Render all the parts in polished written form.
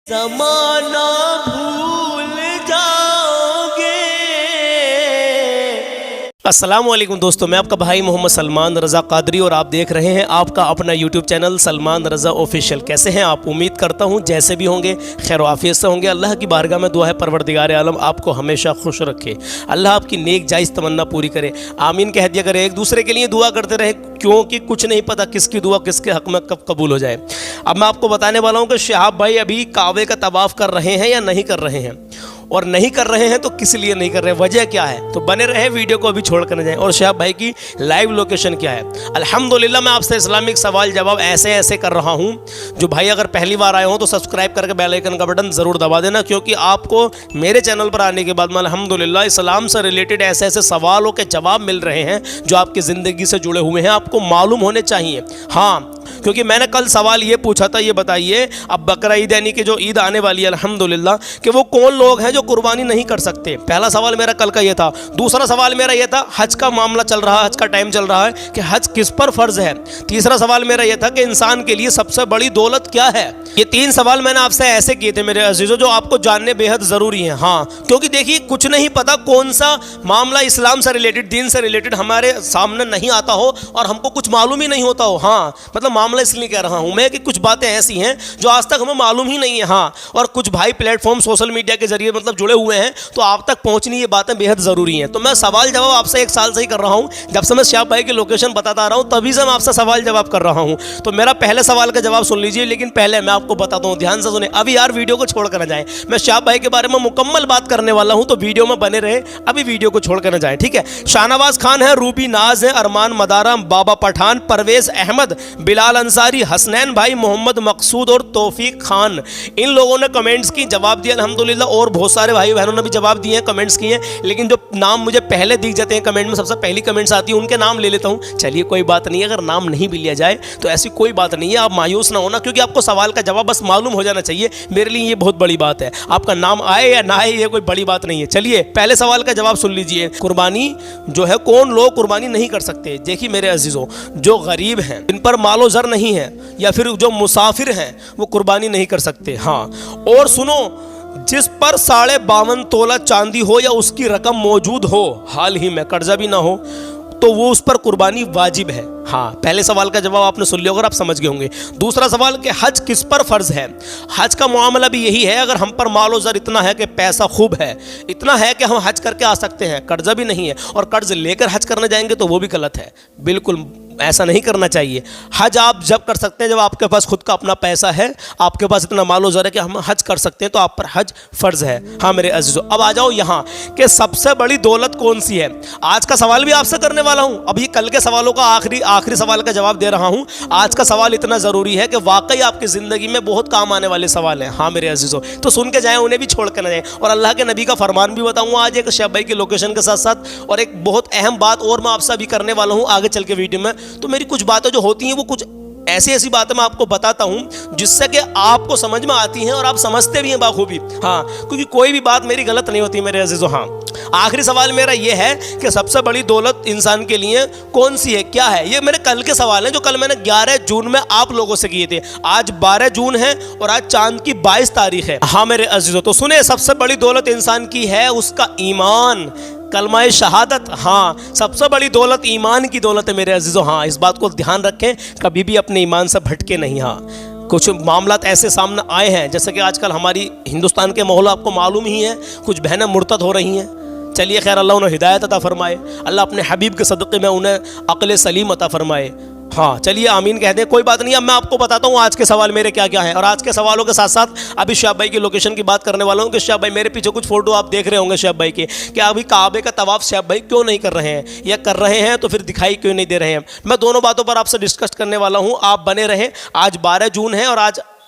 زمانہ بھول جاؤگے۔ السلام علیکم دوستو، میں آپ کا بھائی محمد سلمان رضا قادری اور آپ دیکھ رہے ہیں آپ کا اپنا یوٹیوب چینل سلمان رضا آفیشیل۔ کیسے ہیں آپ؟ امید کرتا ہوں جیسے بھی ہوں گے خیر و عافیت سے ہوں گے۔ اللہ کی بارگاہ میں دعا ہے پروردگار عالم آپ کو ہمیشہ خوش رکھے، اللہ آپ کی نیک جائز تمنا پوری کرے، آمین کہہ دیا کرے۔ ایک دوسرے کے لیے دعا کرتے رہے کیونکہ کچھ نہیں پتہ کس کی دعا کس کے حق میں کب قبول ہو جائے۔ اب میں آپ کو بتانے والا ہوں کہ شہاب بھائی ابھی کعبے کا طواف کر رہے ہیں یا نہیں کر رہے ہیں، اور نہیں کر رہے ہیں تو کس لیے نہیں کر رہے، وجہ کیا ہے، تو بنے رہے ویڈیو کو ابھی چھوڑ کر نہ جائیں۔ اور شہاب بھائی کی لائیو لوکیشن کیا ہے؟ الحمدللہ میں آپ سے اسلامک سوال جواب ایسے کر رہا ہوں۔ جو بھائی اگر پہلی بار آئے ہوں تو سبسکرائب کر کے بیل آئیکن کا بٹن ضرور دبا دینا، کیونکہ آپ کو میرے چینل پر آنے کے بعد میں الحمدللہ اسلام سے ریلیٹڈ ایسے سوالوں کے جواب مل رہے ہیں جو آپ کی زندگی سے جڑے ہوئے ہیں، آپ کو معلوم ہونے چاہیے۔ ہاں، کیونکہ میں نے کل سوال یہ پوچھا تھا، یہ بتائیے اب بقرہ عید یعنی کہ جو عید آنے والی ہے الحمدللہ، کہ وہ کون لوگ ہیں جو قربانی نہیں کر سکتے۔ پہلا سوال میرا کل کا یہ تھا۔ دوسرا سوال میرا یہ تھا حج کا معاملہ چل رہا ہے، حج کا ٹائم چل رہا ہے کہ حج کس پر فرض ہے۔ تیسرا سوال میرا یہ تھا کہ انسان کے لیے سب سے بڑی دولت کیا ہے۔ یہ تین سوال میں نے آپ سے ایسے کیے تھے میرے عزیزوں جو آپ کو جاننے بے حد ضروری ہیں۔ ہاں، کیونکہ دیکھیے کچھ نہیں پتا کون سا معاملہ اسلام سے ریلیٹڈ دین سے ریلیٹڈ ہمارے سامنے نہیں آتا ہو اور ہم کو کچھ معلوم ہی نہیں ہوتا ہو۔ ہاں، مطلب معاملہ اس لیے کہہ رہا ہوں میں کہ کچھ باتیں ایسی ہیں جو آج تک ہمیں معلوم ہی نہیں ہے۔ ہاں، اور کچھ بھائی پلیٹ فارم سوشل میڈیا کے ذریعے مطلب جڑے ہوئے ہیں تو آپ تک پہنچنی یہ باتیں بے حد ضروری ہیں۔ تو میں سوال جواب آپ سے ایک سال سے ہی کر رہا ہوں، جب سے میں شہاب بھائی کی لوکیشن بتاتا رہا ہوں تبھی سے میں آپ سے سوال جواب کر رہا ہوں۔ تو میرا پہلے سوال کا جواب سن لیجئے، لیکن پہلے میں آپ کو بتاتا ہوں، دھیان سے سنیں ابھی یار، ویڈیو کو چھوڑ کر نہ جائیں۔ میں شہاب بھائی کے بارے میں مکمل بات کرنے والا ہوں تو ویڈیو میں بنے رہے، ابھی ویڈیو کو چھوڑ کر نہ جائیں، ٹھیک ہے۔ شاہنواز خان ہے، روبی ناز ہے، ارمان مدارہ، بابا پٹھان، پرویز احمد، بلال انصاری، حسنین بھائی، محمد مقصود اور توفیق خان، ان لوگوں نے کمنٹس کی جواب دیا الحمدللہ، اور بہت سارے بھائی بہنوں نے بھی جواب دیے ہیں، کمنٹس کیے ہیں، لیکن جو نام مجھے پہلے دکھ جاتے ہیں کمنٹ میں، سب سے پہلی کمنٹس آتی ہیں ان کے نام لے لیتا ہوں۔ چلیے کوئی بات نہیں ہے، اگر نام نہیں بھی لیا جائے تو ایسی کوئی بات نہیں ہے، آپ مایوس نہ ہونا، کیونکہ آپ کو سوال کا جواب بس معلوم ہو جانا چاہیے، میرے لیے یہ بہت بڑی بات ہے۔ آپ کا نام آئے یا نہ آئے یہ کوئی بڑی بات نہیں ہے۔ چلیے پہلے سوال کا جواب سن لیجئے۔ قربانی جو ہے کون لوگ قربانی نہیں کر سکتے؟ دیکھیے میرے عزیزوں، جو غریب ہیں، جن پر مال و زر نہیں ہے، یا پھر جو مسافر ہیں، وہ قربانی نہیں کر سکتے۔ ہاں، اور سنو، جس پر 52.5 تولہ چاندی ہو یا اس کی رقم موجود ہو، حال ہی میں قرضہ بھی نہ ہو، تو وہ اس پر قربانی واجب ہے۔ ہاں، پہلے سوال کا جواب آپ نے سن لیا ہوگا، آپ سمجھ گئے ہوں گے۔ دوسرا سوال کہ حج کس پر فرض ہے؟ حج کا معاملہ بھی یہی ہے، اگر ہم پر مال و زر اتنا ہے کہ پیسہ خوب ہے، اتنا ہے کہ ہم حج کر کے آ سکتے ہیں، قرضہ بھی نہیں ہے، اور قرض لے کر حج کرنے جائیں گے تو وہ بھی غلط ہے، بالکل ایسا نہیں کرنا چاہیے۔ حج آپ جب کر سکتے ہیں جب آپ کے پاس خود کا اپنا پیسہ ہے، آپ کے پاس اتنا مال و زر ہے کہ ہم حج کر سکتے ہیں، تو آپ پر حج فرض ہے۔ ہاں میرے عزیزو، اب آ جاؤ یہاں کہ سب سے بڑی دولت کون سی ہے۔ آج کا سوال بھی آپ سے کرنے والا ہوں، اب یہ کل کے سوالوں کا آخری سوال کا جواب دے رہا ہوں۔ آج کا سوال اتنا ضروری ہے کہ واقعی آپ کی زندگی میں بہت کام آنے والے سوال ہیں۔ ہاں میرے عزیزو، تو سن کے جائیں، انہیں بھی چھوڑ کے نہ جائیں، اور اللہ کے نبی کا فرمان بھی بتاؤں گا آج ایک شہاب بھائی کی لوکیشن کے ساتھ ساتھ، اور ایک بہت اہم بات اور میں آپ سے ابھی کرنے والا ہوں آگے چل کے ویڈیو میں۔ تو میری کچھ باتیں جو ہوتی ہیں وہ کچھ ایسی باتیں میں آپ کو بتاتا ہوں جس سے کہ آپ کو سمجھ میں آتی ہیں اور آپ سمجھتے بھی ہیں بخوبی۔ ہاں، کیونکہ کوئی بھی بات میری غلط نہیں ہوتی میرے عزیزو۔ ہاں، آخری سوال میرا یہ ہے کہ سب سے بڑی دولت انسان کے لیے کون سی ہے، کیا ہے؟ یہ میرے کل کے سوال ہیں جو کل میں نے 11 جون میں آپ لوگوں سے کیے تھے۔ آج 12 جون ہے اور آج چاند کی 22 تاریخ ہے۔ ہاں میرے عزیزو، تو سنیں، سب سے بڑی دولت انسان کی ہے اس کا ایمان، کلمہ شہادت۔ ہاں، سب سے بڑی دولت ایمان کی دولت ہے میرے عزیزو۔ ہاں، اس بات کو دھیان رکھیں، کبھی بھی اپنے ایمان سے بھٹکے نہیں۔ ہاں، کچھ معاملات ایسے سامنے آئے ہیں جیسے کہ آج کل ہماری ہندوستان کے ماحول آپ کو معلوم ہی ہے، کچھ بہنیں مرتد ہو رہی ہیں۔ چلیے خیر، اللہ انہیں ہدایت عطا فرمائے، اللہ اپنے حبیب کے صدقے میں انہیں عقل سلیم عطا فرمائے۔ ہاں، چلیے آمین کہہ دیں، کوئی بات نہیں۔ اب میں آپ کو بتاتا ہوں آج کے سوال میرے کیا کیا ہیں، اور آج کے سوالوں کے ساتھ ساتھ ابھی شہاب بھائی کی لوکیشن کی بات کرنے والا ہوں کہ شہاب بھائی میرے پیچھے کچھ فوٹو آپ دیکھ رہے ہوں گے شہاب بھائی کے، کہ ابھی کعبے کا طواف شہاب بھائی کیوں نہیں کر رہے ہیں، یا کر رہے ہیں تو پھر دکھائی کیوں نہیں دے رہے ہیں۔ میں دونوں باتوں پر آپ سے ڈسکس کرنے والا ہوں، آپ بنے رہیں۔ آج 12 جون ہے اور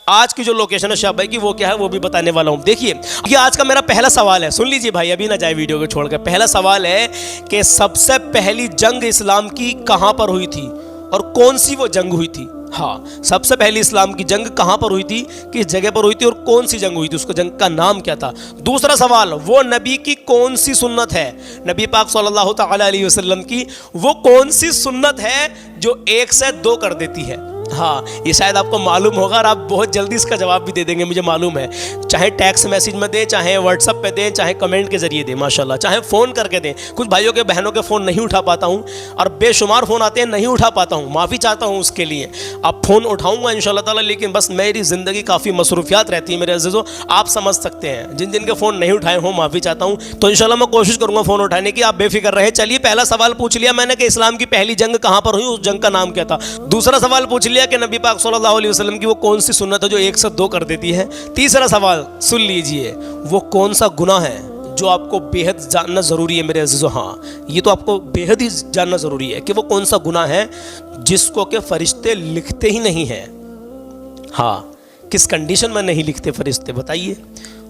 آج کی جو لوکیشن ہے شہاب بھائی کی وہ کیا ہے وہ بھی بتانے والا ہوں۔ دیکھیے یہ آج کا میرا پہلا سوال ہے، سن لیجئے بھائی، ابھی نہ جائے ویڈیو کو چھوڑ کر۔ پہلا سوال ہے کہ سب سے پہلی جنگ اسلام کی کہاں پر ہوئی تھی اور کون سی وہ جنگ ہوئی تھی؟ ہاں، سب سے پہلی اسلام کی جنگ کہاں پر ہوئی تھی، کس جگہ پر ہوئی تھی، اور کون سی جنگ ہوئی تھی، اس کو جنگ کا نام کیا تھا؟ دوسرا سوال، وہ نبی کی کون سی سنت ہے، نبی پاک صلی اللہ تعالی علیہ وسلم کی وہ کون سی سنت ہے جو 1 سے 2 کر دیتی ہے؟ ہاں یہ شاید آپ کو معلوم ہوگا اور آپ بہت جلدی اس کا جواب بھی دے دیں گے، مجھے معلوم ہے، چاہے ٹیکسٹ میسیج میں دیں، چاہے واٹس ایپ پہ دیں، چاہے کمنٹ کے ذریعے دیں ماشاءاللہ، چاہے فون کر کے دیں۔ کچھ بھائیوں کے بہنوں کے فون نہیں اٹھا پاتا ہوں اور بے شمار فون آتے ہیں نہیں اٹھا پاتا ہوں، معافی چاہتا ہوں اس کے لیے۔ اب فون اٹھاؤں گا انشاءاللہ تعالیٰ، لیکن بس میری زندگی کافی مصروفیات رہتی ہے میرے عزیزوں، آپ سمجھ سکتے ہیں، جن جن کے فون نہیں اٹھائے ہوں معافی چاہتا ہوں۔ تو انشاءاللہ میں کوشش کروں گا فون اٹھانے کی، آپ بے فکر رہے۔ چلیے پہلا سوال پوچھ لیا میں نے کہ اسلام کی پہلی جنگ کہاں پر ہوئی، اس جنگ کا نام کیا تھا۔ دوسرا سوال پوچھ لیا کہ نبی پاک صلی اللہ علیہ وسلم کی وہ کون سی سنت ہے جو 1 سے 2 کر دیتی ہے۔ تیسرا سوال سن لیجئے، وہ کون سا گناہ ہے جو آپ کو بے حد جاننا ضروری ہے میرے عزیزو۔ ہاں یہ تو آپ کو بے حد ہی جاننا ضروری ہے کہ وہ کون سا گناہ ہے جس کو کہ فرشتے لکھتے ہی نہیں ہیں۔ ہاں کس کنڈیشن میں نہیں لکھتے فرشتے، بتائیے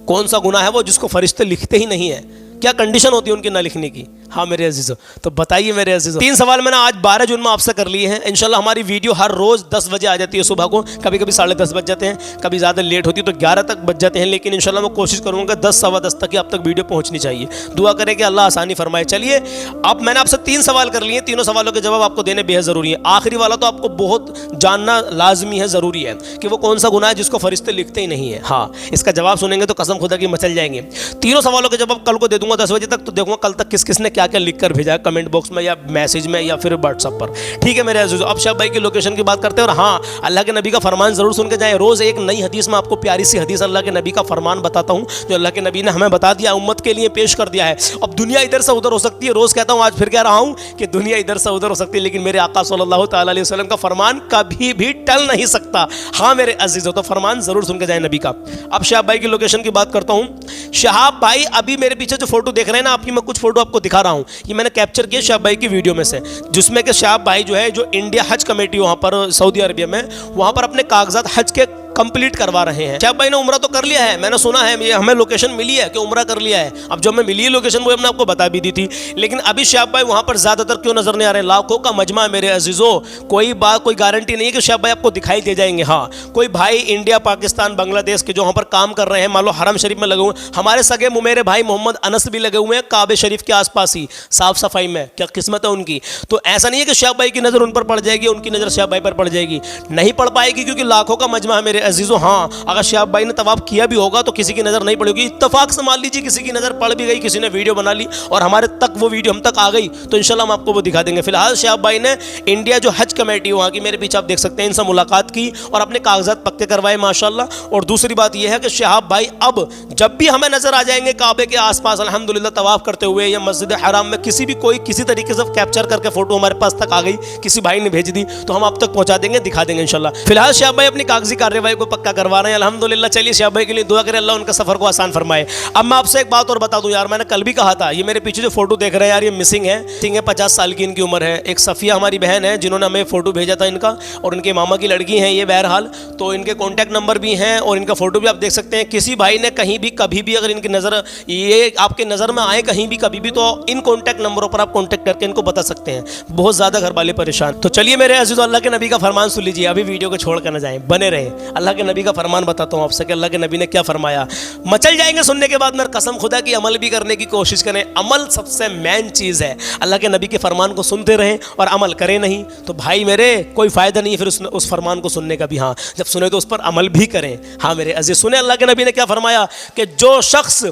کون سا گناہ ہے وہ جس کو فرشتے لکھتے ہی نہیں ہیں، کیا کنڈیشن ہوتی ہے ان کے نہ لکھنے کی؟ ہاں میرے عزیزو تو بتائیے میرے عزیزو۔ 3 سوال میں نے آج 12 جون میں آپ سے کر لیے ہیں۔ انشاءاللہ ہماری ویڈیو ہر روز 10 بجے آ جاتی ہے صبح کو، کبھی کبھی 10:30 بج جاتے ہیں، کبھی زیادہ لیٹ ہوتی ہے تو 11 تک بج جاتے ہیں، لیکن انشاءاللہ میں کوشش کروں گا 10 سوا 10 تک ہی آپ تک ویڈیو پہنچنی چاہیے۔ دعا کریں کہ اللہ آسانی فرمائے۔ چلیے اب میں نے آپ سے 3 سوال کر لیے، تینوں سوالوں کے جواب آپ کو دینے بے حد ضروری ہے۔ آخری والا تو آپ کو بہت جاننا لازمی ہے، ضروری ہے کہ وہ کون سا گناہ ہے جس کو فرشتے لکھتے ہی نہیں ہیں۔ ہاں اس کا جواب سنیں گے تو قسم خدا کی مچل جائیں گے۔ تینوں سوالوں کے جواب کل کو دے دوں گا 10 بجے تک، تو دیکھوں گا کل تک کس کس نے کیا کیا لکھ کر بھیجا ہے کمنٹ باکس میں یا میسج میں یا پھر واٹس ایپ پر، ٹھیک ہے میرے عزیزو۔ اب شاہب بھائی کی لوکیشن کی بات کرتے ہیں، اور ہاں اللہ کے نبی کا فرمان ضرور سن کے جائیں۔ روز ایک نئی حدیث میں آپ کو پیاری سی حدیث اللہ کے نبی کا فرمان بتاتا ہوں جو اللہ کے نبی نے ہمیں بتا دیا، امت کے لیے پیش کر دیا ہے۔ اب دنیا ادھر سے ادھر ہو سکتی ہے، روز کہتا ہوں آج پھر کہہ رہا ہوں کہ دنیا ادھر سے ادھر ہو سکتی ہے، لیکن میرے آقا صلی اللہ تعالی علیہ وسلم کا فرمان کبھی بھی ٹل نہیں سکتا۔ ہاں میرے عزیزو تو فرمان ضرور سن کے جائیں نبی کا۔ اب شہاب بھائی کی لوکیشن کی بات کرتا ہوں۔ شہاب بھائی ابھی میرے پیچھے جو فوٹو دیکھ رہے ہیں نا، آپ کی میں کچھ فوٹو آپ کو دکھا رہا ہوں، یہ میں نے کیپچر کیا شہاب بھائی کی ویڈیو میں سے، جس میں کہ شہاب بھائی جو ہے جو انڈیا حج کمیٹی وہاں پر سعودی عربیہ میں، وہاں پر اپنے کاغذات حج کے کمپلیٹ کروا رہے ہیں۔ شہاب بھائی نے عمرہ تو کر لیا ہے، میں نے سنا ہے، ہمیں لوکیشن ملی ہے کہ عمرہ کر لیا ہے۔ اب جو ہمیں ملی ہے لوکیشن وہ ہم نے آپ کو بتا بھی دی تھی، لیکن ابھی شہاب بھائی وہاں پر زیادہ تر کیوں نظر نہیں آ رہے؟ لاکھوں کا مجمع ہے میرے عزیزو، کوئی بات کوئی گارنٹی نہیں ہے کہ شہاب بھائی آپ کو دکھائی دے جائیں گے۔ ہاں کوئی بھائی انڈیا پاکستان بنگلہ دیش کے جو وہاں پر کام کر رہے ہیں، مان لو حرم شریف میں لگے ہوئے ہیں، ہمارے سگے میرے بھائی محمد انس بھی لگے ہوئے ہیں کعبہ شریف کے آس پاس ہی صاف صفائی میں، کیا قسمت ہے ان کی۔ تو ایسا نہیں ہے کہ شہاب بھائی کی نظر ان پر پڑ جائے گی، ان کی نظر شہاب بھائی پر پڑ جائے گی، نہیں پڑ پائے گی کیونکہ لاکھوں کا مجمع ہے میرے عزیزو۔ ہاں اگر شہاب بھائی نے طواف کیا بھی ہوگا تو کسی کی نظر نہیں پڑے گی، اتفاق سے مان لیجیے کسی کی نظر پڑ بھی گئی، کسی نے ویڈیو بنا لی اور ہمارے تک وہ ویڈیو ہم تک آ گئی تو انشاءاللہ ہم آپ کو وہ دکھا دیں گے۔ فی الحال شہاب بھائی نے انڈیا جو حج کمیٹی وہاں کی میرے پیچھے آپ دیکھ سکتے ہیں، ان سے ملاقات کی اور اپنے کاغذات پکے کروائے ماشاءاللہ۔ اور دوسری بات یہ ہے کہ شہاب بھائی اب جب بھی ہمیں نظر آ جائیں گے کعبے کے آس پاس الحمدللہ طواف کرتے ہوئے یا مسجد حرام میں کسی بھی کوئی کسی طریقے سے کیپچر کر کے فوٹو ہمارے پاس تک آ گئی، کسی بھائی نے بھیج دی تو ہم آپ تک پہنچا دیں گے، دکھا دیں گے انشاءاللہ۔ فی الحال شہاب بھائی اپنی کاغذی کارروائی کو پکا کروا رہے ہیں الحمدللہ۔ چلیے شہاب بھائی کے لیے دعا کریں اللہ ان کا سفر کو آسان فرمائے۔ اب میں آپ سے ایک بات اور بتا دوں یار، میں نے کل بھی کہا تھا، یہ میرے پیچھے جو فوٹو دیکھ رہے ہیں یار یہ مسنگ ہے، 50 سال کی ان کی عمر ہے۔ ایک صفیہ ہماری بہن ہے جنہوں نے ہمیں فوٹو بھیجا تھا ان کا، اور ان کے ماما کی لڑکی ہیں یہ بہرحال، تو ان کے کانٹیکٹ نمبر بھی ہیں اور ان کا فوٹو بھی آپ دیکھ سکتے ہیں۔ کسی بھائی نے کہیں بھی کبھی بھی اگر ان کی نظر یہ آپ کے نظر میں آئے کہیں بھی کبھی بھی تو ان کانٹیکٹ نمبروں پر آپ کانٹیکٹ کر کے ان کو بتا سکتے ہیں، بہت زیادہ گھر والے پریشان۔ تو چلیے میرے عزیزو اللہ کے نبی کا فرمان سن لیجیے، ابھی ویڈیو کو چھوڑ کر نہ جائیں، بنے رہیں۔ اللہ کے نبی کا فرمان بتاتا ہوں آپ سے کہ اللہ کے نبی نے کیا فرمایا، مچل جائیں گے سننے کے بعد میں قسم خدا کی، عمل بھی کرنے کی کوشش کریں، عمل سب سے مین چیز ہے۔ اللہ کے نبی کے فرمان کو سنتے رہیں اور عمل کریں نہیں تو بھائی میرے کوئی فائدہ نہیں ہے پھر اس فرمان کو سننے کا بھی۔ ہاں جب سنیں تو اس پر عمل بھی کریں۔ ہاں میرے عزیز سنیں اللہ کے نبی نے کیا فرمایا کہ جو شخص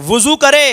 وضو کرے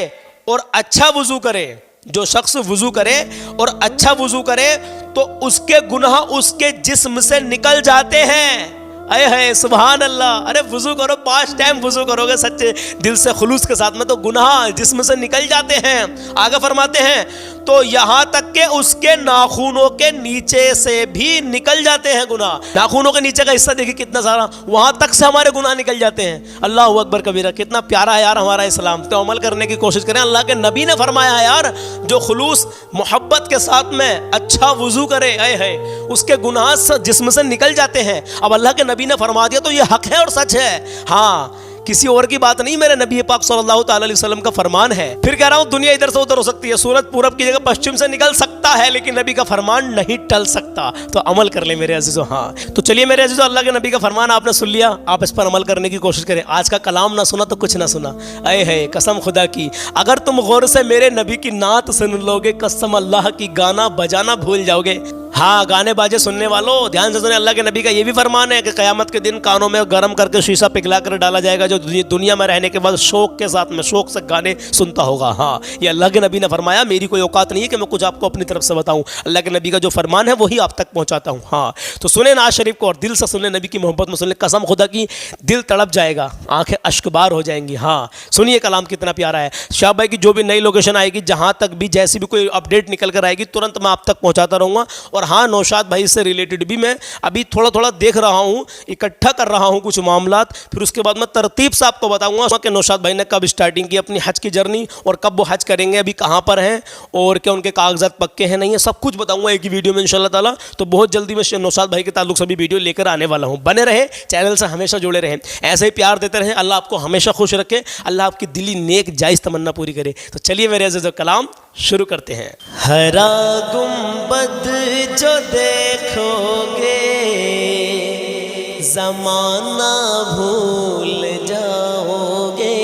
اور اچھا وضو کرے، جو شخص وضو کرے اور اچھا وضو کرے تو اس کے گناہ اس کے جسم سے نکل جاتے ہیں۔ اے ہے سبحان اللہ، ارے وضو کرو، 5 ٹائم وضو کرو گے سچے دل سے خلوص کے ساتھ میں تو گناہ جسم سے نکل جاتے ہیں۔ آگے فرماتے ہیں تو یہاں تک کہ اس کے ناخونوں کے نیچے سے بھی نکل جاتے ہیں گناہ۔ ناخونوں کے نیچے کا حصہ دیکھیں کتنا سارا، وہاں تک سے ہمارے گناہ نکل جاتے ہیں۔ اللہ اکبر کبیرہ، کتنا پیارا ہے یار ہمارا اسلام۔ تو عمل کرنے کی کوشش کریں۔ اللہ کے نبی نے فرمایا ہے یار جو خلوص محبت کے ساتھ میں اچھا وضو کرے اے ہے اس کے گناہ جسم سے نکل جاتے ہیں۔ اب اللہ کے نبی نے فرما دیا تو یہ حق ہے اور سچ ہے۔ ہاں کسی اور کی بات نہیں، میرے نبی پاک صلی اللہ تعالی علیہ وسلم کا فرمان ہے۔ پھر کہہ رہا ہوں دنیا ادھر سے ادھر ہو سکتی ہے، سورج پورب کی جگہ پشچم سے نکل سکتا ہے، لیکن نبی کا فرمان نہیں ٹل سکتا۔ تو عمل کر لیں میرے عزیزو۔ ہاں تو چلیے میرے عزیزو، اللہ کے نبی کا فرمان آپ نے سن لیا، آپ اس پر عمل کرنے کی کوشش کریں۔ آج کا کلام نہ سنا تو کچھ نہ سنا، اے ہے قسم خدا کی اگر تم غور سے میرے نبی کی نعت سن لو گے، قسم اللہ کی گانا بجانا بھول جاؤ گے۔ ہاں گانے باجے سننے والوں دھیان سے سنیں، اللہ کے نبی کا یہ بھی فرمان ہے کہ قیامت کے دن کانوں میں گرم کر کے شیشہ پگھلا کر ڈالا جائے گا جو دنیا میں رہنے کے بعد شوق کے ساتھ میں شوق سے گانے سنتا ہوگا۔ ہاں یہ اللہ کے نبی نے فرمایا، میری کوئی اوقات نہیں ہے کہ میں کچھ آپ کو اپنی طرف سے بتاؤں، اللہ کے نبی کا جو فرمان ہے وہی آپ تک پہنچاتا ہوں۔ ہاں تو سنیں نعت شریف کو اور دل سے سنیں، نبی کی محبت میں سنیں، قسم خدا کی دل تڑپ جائے گا، آنکھیں اشکبار ہو جائیں گی۔ ہاں سنیے کلام کتنا پیارا ہے۔ شاہ بھائی کی جو بھی نئی لوکیشن آئے گی، جہاں تک بھی جیسی بھی کوئی اپڈیٹ نکل کر آئے گی، ترنت میں آپ تک پہنچاتا رہوں گا۔ اور ہاں نوشاد بھائی سے ریلیٹڈ بھی میں ابھی تھوڑا تھوڑا دیکھ رہا ہوں، اکٹھا کر رہا ہوں کچھ معاملات، پھر اس کے بعد میں ترتیب سے آپ کو بتاؤں گا کہ نوشاد بھائی نے کب اسٹارٹنگ کی اپنی حج کی جرنی، اور کب وہ حج کریں گے، ابھی کہاں پر ہیں، اور کیا ان کے کاغذات پکے ہیں نہیں ہیں، سب کچھ بتاؤں گا ایک ہی ویڈیو میں انشاءاللہ تعالیٰ۔ تو بہت جلدی میں نوشاد بھائی کے تعلق سے بھی ویڈیو لے کر آنے والا ہوں، بنے رہیں چینل سے، ہمیشہ جڑے رہیں، ایسے ہی پیار دیتے رہیں، اللہ آپ کو ہمیشہ خوش رکھے، اللہ آپ کی دلی نیک جائز تمنا پوری کرے۔ تو چلیے میرے عزیز و کلام شروع کرتے ہیں۔ ہرا گنبد جو دیکھو گے زمانہ بھول جاؤ گے،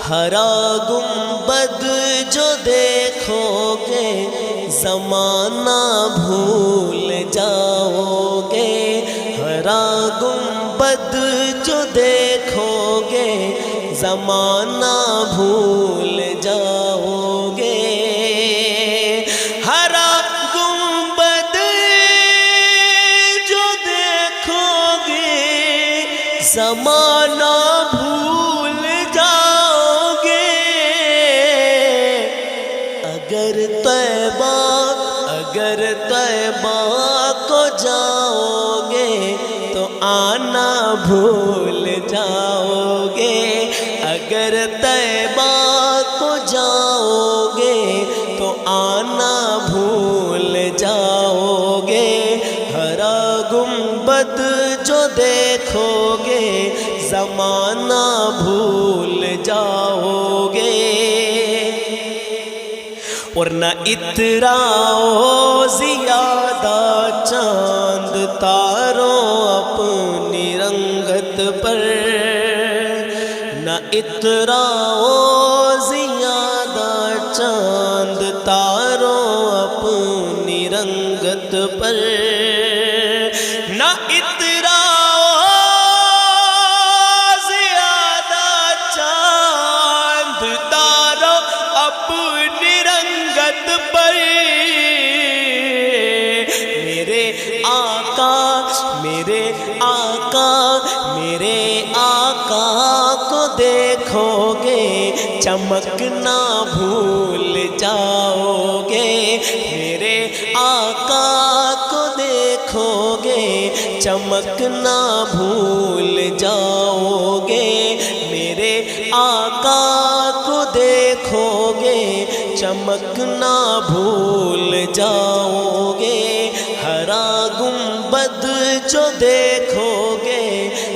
ہرا گنبد جو دیکھو گے زمانہ بھول جاؤ گے، ہرا گنبد جو دیکھو گے زمانہ بھول جاؤ گے، ہرا گنبد جو دیکھو گے زمانہ بھول جاؤ گے، اگر طیبہ کو جاؤ گے تو آنا بھول جاؤ گے، اگر طیبہ کو جاؤ گے تو آنا بھول جاؤ گے، ہرا گنبد جو دیکھو گے زمانہ بھول جاؤ گے، اور نہ اتراؤ زیادہ چاند تاروں اپنی رنگت پر، نہ اتراؤ زیادہ چاند تاروں اپنی رنگت پر، نہ اتراؤ زیادہ چاند تاروں اپنی رنگت پر، میرے آقا کو دیکھو گے چمکنا بھول جاؤ گے، میرے آقا کو دیکھو گے چمکنا بھول جاؤ گے، میرے آقا کو دیکھو گے چمکنا بھول جاؤ گے، ہرا گنبد جو دیکھو گے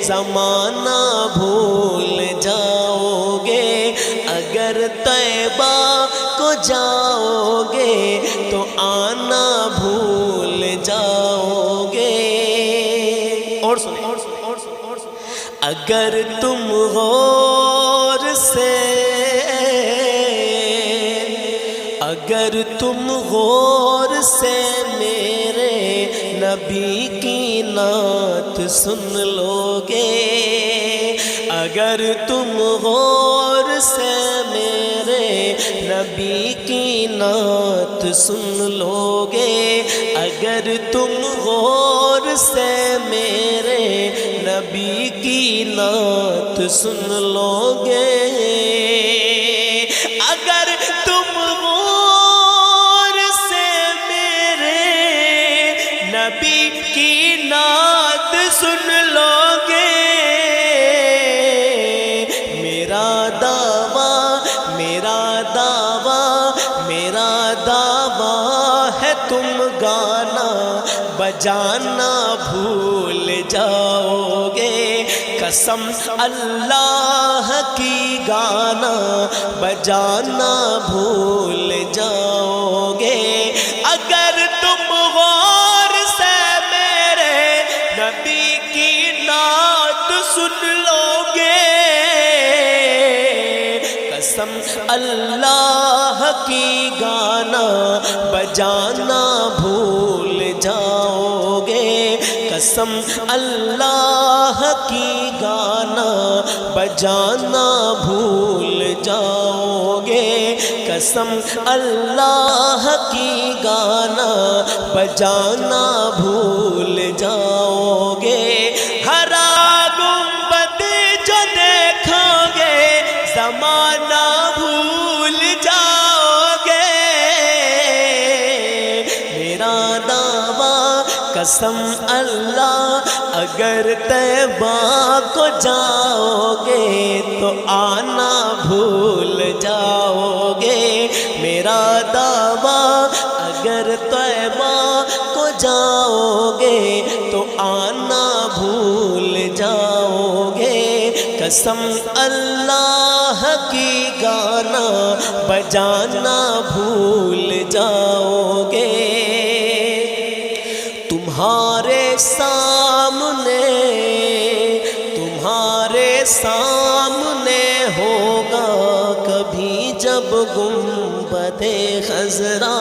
زمانہ بھول جاؤ گے، اگر طیبہ کو جاؤ گے تو آنا بھول جاؤ گے۔ اور سنیں، اگر تم غور سے میرے نبی کی نعت سن لو گے، اگر تم غور سے میرے نبی کی نعت سن لو گے، اگر تم غور سے میرے نبی کی نعت سن لو گے، اگر تم غور سے میرے نبی کی نعت سن لو گے، میرا دعویٰ ہے تم گانا بجانا بھول جاؤ گے، قسم اللہ کی گانا بجانا بھول جاؤ گے، اگر تم غور سے میرے نبی کی نعت سن لو گے، قسم اللہ کی گانا بجانا بھول جاؤ گے، قسم اللہ کی گانا بجانا بھول جاؤ گے، قسم اللہ کی گانا بجانا بھول جاؤ گے، ہرا گنبد جو دیکھو گے زمانہ بھول جاؤ گے، میرا دعویٰ قسم اللہ اگر طیبہ کو جاؤ گے تو آنا بھول جاؤ گے، میرا دعویٰ اگر طیبہ کو جاؤ گے تو آنا بھول جاؤ گے، قسم اللہ کی گانا بجانا بھول جاؤ گے، تمہارے سامنے ہوگا کبھی جب گنبد خضرا،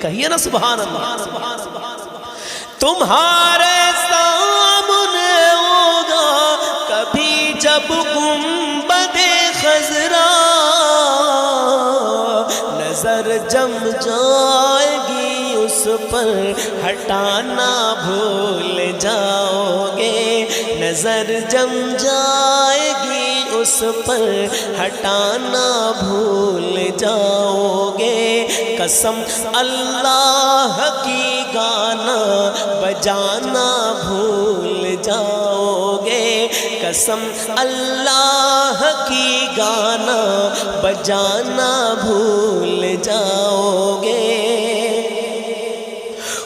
کہیے نا سبحان اللہ، تمہارے سامنے ہوگا کبھی جب گنبد خضرا، نظر جم جائے گی اس پر ہٹانا بھول جاؤ گے، نظر جم جائے گی اس پر ہٹانا بھول جاؤ گے، قسم اللہ کی گانا بجانا بھول جاؤ گے، قسم اللہ کی گانا بجانا بھول جاؤ گے،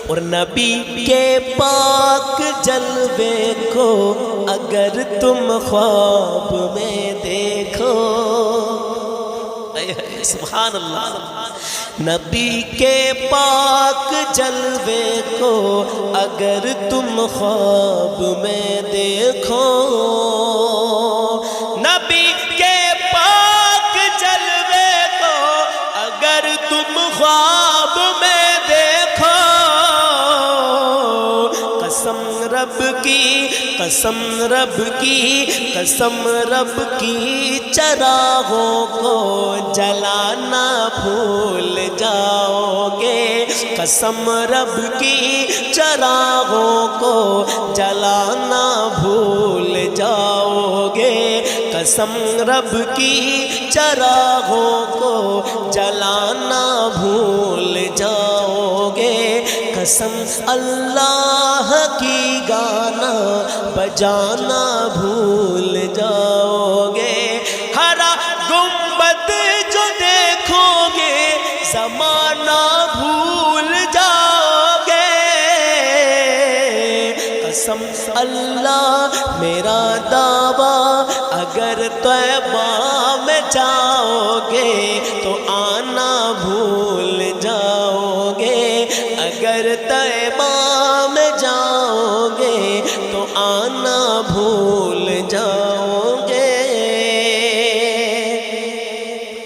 اور نبی کے پاک جلوے کو اگر تم خواب میں دیکھو، سبحان اللہ، نبی کے پاک جلوے کو اگر تم خواب میں دیکھو، نبی کے پاک جلوے کو اگر تم خواب میں دیکھو، قسم رب کی قسم رب کی قسم رب کی چراغوں کو جلانا بھول جاؤ گے، قسم رب کی چراغوں کو جلانا بھول جاؤ گے، قسم رب کی چراغوں کو جلانا بھول جاؤ گے، قسم اللہ کی گانا بجانا بھول جاؤ گے، ہرا گنبد جو دیکھو گے زمانہ بھول جاؤ گے، قسم اللہ میرا دعویٰ اگر طیبہ میں جاؤ گے تو آنا بھول جاؤ گے، اگر طیبہ میں جاؤ گے تو آنا بھول جاؤ گے۔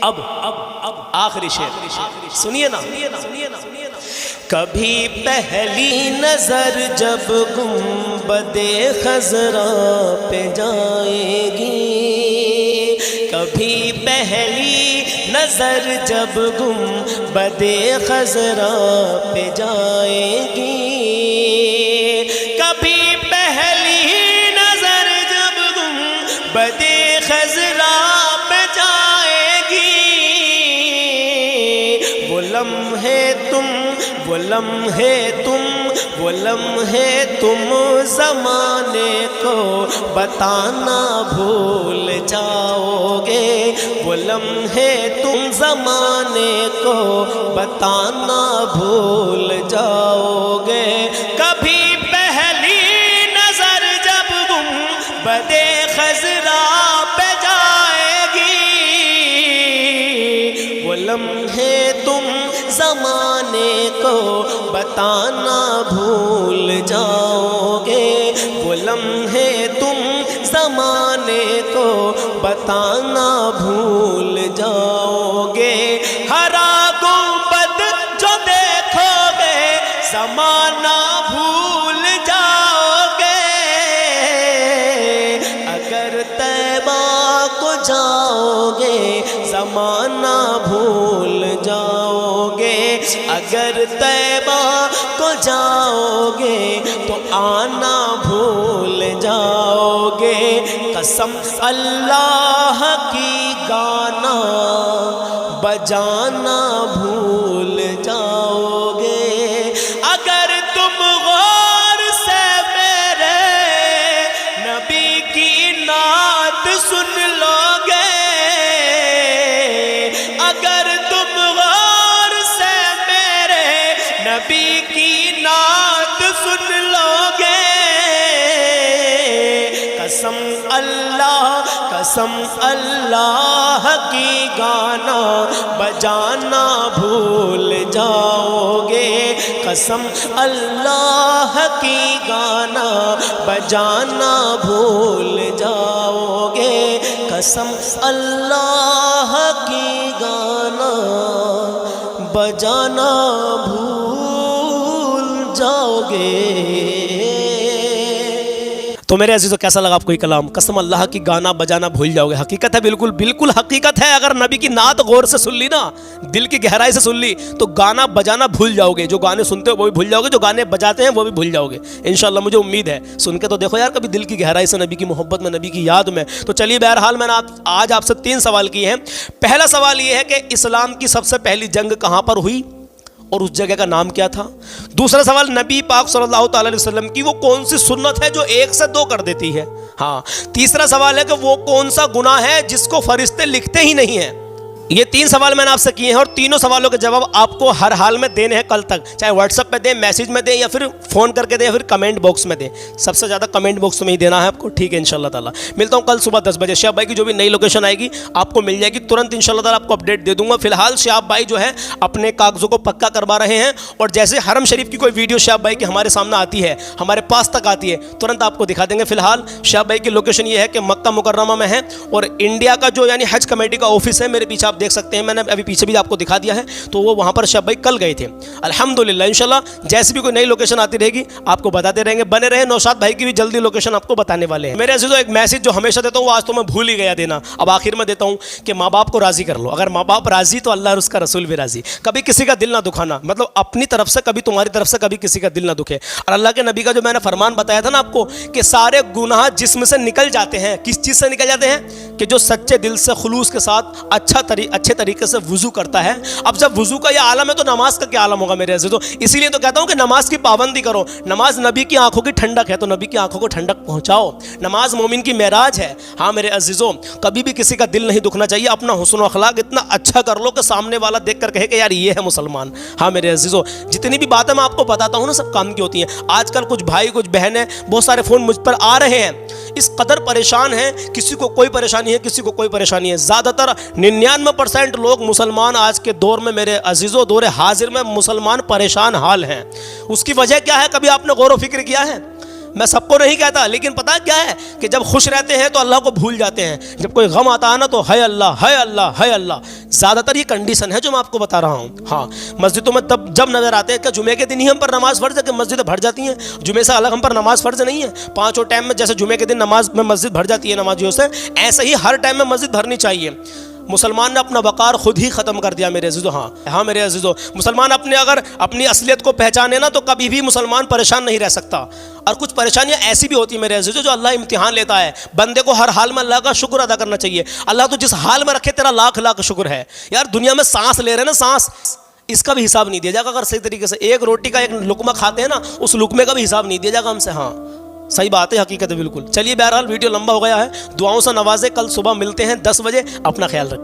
اب آخری شعر سنیے نا، کبھی پہلی نظر جب گنبد خضرا پہ جائے گی، کبھی پہلی نظر جب گنبد خضرا پہ جائے گی، کبھی پہلی نظر جب گنبد خضرا پہ جائے گی، وہ لمحے تم زمانے کو بتانا بھول جاؤ گے، وہ لمحے تم زمانے کو بتانا بھول جاؤ گے، کبھی پہلی نظر جب گنبد خضرا پہ جائے گی، وہ لمحے تم زمانے کو بتانا بھول جاؤ گے، وہ لمحے تم زمانے کو بتانا بھول جاؤ زمانہ بھول جاؤ گے، اگر طیبہ کو جاؤ گے تو آنا بھول جاؤ گے، قسم اللہ کی گانا بجانا بھول جاؤ گے، اگر تم غور سے میرے نبی کی نعت سن لو گے، اگر تم غور سے میرے نبی کی نعت سن لو گے، قسم اللہ کی گانا بجانا بھول جاؤ گے، قسم اللہ کی گانا بجانا بھول جاؤ گے، قسم اللہ کی گانا بجانا بھول جاؤ گے۔ تو میرے عزیزو کیسا لگا آپ کو یہ کلام؟ قسم اللہ کی گانا بجانا بھول جاؤ گے، حقیقت ہے، بالکل بالکل حقیقت ہے۔ اگر نبی کی نعت غور سے سن لی نا، دل کی گہرائی سے سن لی، تو گانا بجانا بھول جاؤ گے، جو گانے سنتے ہو وہ بھی بھول جاؤ گے، جو گانے بجاتے ہیں وہ بھی بھول جاؤ گے انشاءاللہ، مجھے امید ہے۔ سن کے تو دیکھو یار کبھی دل کی گہرائی سے، نبی کی محبت میں، نبی کی یاد میں۔ تو چلیے بہرحال میں نے آج آپ سے 3 سوال کیے ہیں۔ پہلا سوال یہ ہے کہ اسلام کی سب سے پہلی جنگ کہاں پر ہوئی اور اس جگہ کا نام کیا تھا؟ دوسرا سوال، نبی پاک صلی اللہ تعالی علیہ وسلم کی وہ کون سی سنت ہے جو 1 سے 2 کر دیتی ہے؟ ہاں۔ تیسرا سوال ہے کہ وہ کون سا گناہ ہے جس کو فرشتے لکھتے ہی نہیں ہیں؟ یہ 3 سوال میں نے آپ سے کیے ہیں، اور تینوں سوالوں کے جواب آپ کو ہر حال میں دینے ہیں کل تک، چاہے واٹس ایپ پہ دیں، میسج میں دیں، یا پھر فون کر کے دیں، یا پھر کمنٹ باکس میں دیں۔ سب سے زیادہ کمنٹ باکس میں ہی دینا ہے آپ کو، ٹھیک ہے انشاءاللہ تعالیٰ۔ ملتا ہوں کل صبح 10 بجے۔ شہاب بھائی کی جو بھی نئی لوکیشن آئے گی آپ کو مل جائے گی ترنت انشاءاللہ تعالیٰ، آپ کو اپڈیٹ دے دوں گا۔ فی الحال شہاب بھائی جو ہے اپنے کاغذوں کو پکا کروا رہے ہیں، اور جیسے حرم شریف کی کوئی ویڈیو شہاب بھائی کی ہمارے سامنے آتی ہے، ہمارے پاس تک آتی ہے، ترنت آپ کو دکھا دیں گے۔ فی الحال شہاب بھائی کی لوکیشن یہ ہے کہ مکہ مکرمہ میں ہے، اور انڈیا کا جو یعنی حج کمیٹی کا آفس ہے، میرے پیچھے آپ دیکھ سکتے ہیں، میں نے ابھی پیچھے بھی آپ کو دکھا دیا ہے، تو وہ وہاں پر شہاب بھائی کل گئے تھے الحمدللہ۔ انشاءاللہ جیسے بھی کوئی نئی لوکیشن آتی رہے گی آپ کو بتاتے رہیں گے، بنے رہے۔ نوشاد بھائی کی بھی جلدی لوکیشن آپ کو بتانے والے ہیں۔ میرے عزیزو ایک میسج جو ہمیشہ دیتا ہوں وہ آج تو میں بھول ہی گیا دینا، اب آخر میں دیتا ہوں کہ ماں باپ کو راضی کر لو، اگر ماں باپ راضی تو اللہ اور اس کا رسول بھی راضی۔ کبھی کسی کا دل نہ دکھانا، مطلب اپنی طرف سے کبھی تمہاری طرف سے کبھی کسی کا دل نہ دکھے۔ اور اللہ کے نبی کا جو میں نے فرمان بتایا تھا نا آپ کو کہ سارے گناہ جسم سے نکل جاتے ہیں، کس چیز سے نکل جاتے ہیں؟ کہ جو سچے دل سے خلوص کے ساتھ اچھے طریقے سے وضو کرتا ہے۔ اب جب وضو کا یہ عالم ہے تو نماز کا کیا عالم ہوگا میرے عزیزو؟ اسی لیے تو کہتا ہوں کہ نماز کی پابندی کرو۔ نماز نبی کی آنکھوں کی ٹھنڈک ہے، تو نبی کی آنکھوں کو ٹھنڈک پہنچاؤ۔ نماز مومن کی معراج ہے۔ ہاں میرے عزیزو، کبھی بھی کسی کا دل نہیں دکھنا چاہیے، اپنا حسن و اخلاق اتنا اچھا کر لو کہ سامنے والا دیکھ کر کہے کہ یار یہ ہے مسلمان۔ ہاں میرے عزیزو، جتنی بھی باتیں میں آپ کو بتاتا ہوں نا سب کام کی ہوتی ہیں۔ آج کل کچھ بھائی کچھ بہنیں بہت سارے فون مجھ پر آ رہے ہیں، اس قدر پریشان ہیں، کسی کو کوئی پریشانی ہے، کسی کو کوئی پریشانی ہے۔ زیادہ تر 99% لوگ مسلمان آج کے دور میں میرے عزیزو، دور حاضر میں مسلمان پریشان حال ہیں۔ اس کی وجہ کیا ہے؟ کبھی آپ نے غور و فکر کیا ہے؟ میں سب کو نہیں کہتا، لیکن پتہ کیا ہے کہ جب خوش رہتے ہیں تو اللہ کو بھول جاتے ہیں، جب کوئی غم آتا ہے نا تو ہے اللہ ہے اللہ ہے اللہ۔ زیادہ تر یہ کنڈیشن ہے جو میں آپ کو بتا رہا ہوں۔ ہاں، مسجدوں میں جب نظر آتے ہیں کہ جمعے کے دن ہی ہم پر نماز فرض ہے کہ مسجدیں بھر جاتی ہیں، جمعے سے الگ ہم پر نماز فرض نہیں ہے۔ 5 ٹائم میں جیسے جمعے کے دن نماز میں مسجد بھر جاتی ہے نمازیوں سے، ایسے ہی ہر ٹائم میں مسجد بھرنی چاہیے۔ مسلمان نے اپنا وقار خود ہی ختم کر دیا میرے عزیزو۔ ہاں میرے عزیزو، مسلمان اگر اپنی اصلیت کو پہچانے نا تو کبھی بھی مسلمان پریشان نہیں رہ سکتا۔ اور کچھ پریشانیاں ایسی بھی ہوتی ہیں میرے عزیزو جو اللہ امتحان لیتا ہے، بندے کو ہر حال میں اللہ کا شکر ادا کرنا چاہیے۔ اللہ تو جس حال میں رکھے تیرا لاکھ لاکھ شکر ہے۔ یار دنیا میں سانس لے رہے ہیں نا، سانس، اس کا بھی حساب نہیں دیا جائے گا اگر صحیح طریقے سے ایک روٹی کا ایک لقمہ کھاتے ہیں نا، اس لقمے کا بھی حساب نہیں دیا جائے گا ہم سے۔ ہاں صحیح بات ہے، حقیقت ہے بالکل۔ چلیے بہرحال ویڈیو لمبا ہو گیا ہے، دعاؤں سے نوازے، کل صبح ملتے ہیں 10 بجے، اپنا خیال رکھیں۔